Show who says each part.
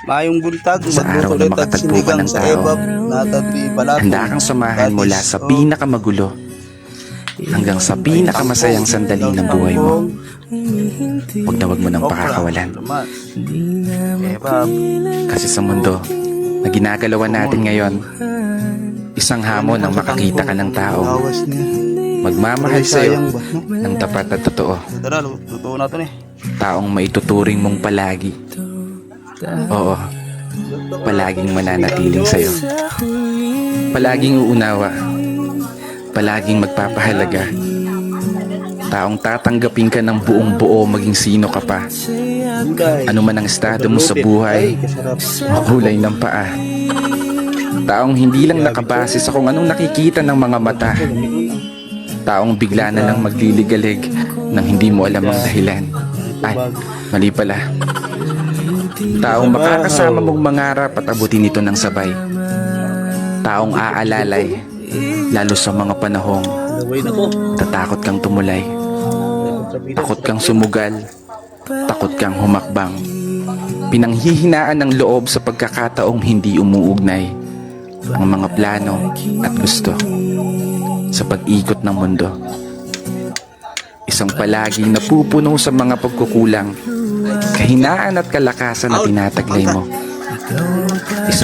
Speaker 1: Mayong buntag,
Speaker 2: Sa araw na makatagpo ka ng tao, handa kang samahan mula sa pinakamagulo hanggang sa pinakamasayang sandali ng buhay mo. Huwag mo nang pakakawalan. Kasi sa mundo na ginagalawan natin ngayon, isang hamon ang makakita ka ng tao magmamahal sa'yo ng tapat at totoo.
Speaker 1: Totoo na ito eh.
Speaker 2: Taong maituturing mong palagi. Oo, palaging mananatiling sa'yo. Palaging uunawa. Palaging magpapahalaga. Taong tatanggapin ka ng buong buo maging sino ka pa. Ano man ang estado mo sa buhay o kulay ng paa. Taong hindi lang nakabase sa kung anong nakikita ng mga mata. Taong bigla na lang magliligalig nang hindi mo alam ang dahilan. Ay, mali pala. Taong makakasama mong mangarap at abutin ito ng sabay. Taong aalalay, lalo sa mga panahong tatakot kang tumulay. Takot kang sumugal, takot kang humakbang. Pinanghihinaan ng loob sa pagkakataong hindi umuugnay ang mga plano at gusto sa pag-ikot ng mundo. Isang palaging napupuno sa mga pagkukulang, kahinaan at kalakasan na tinataglay mo. Isang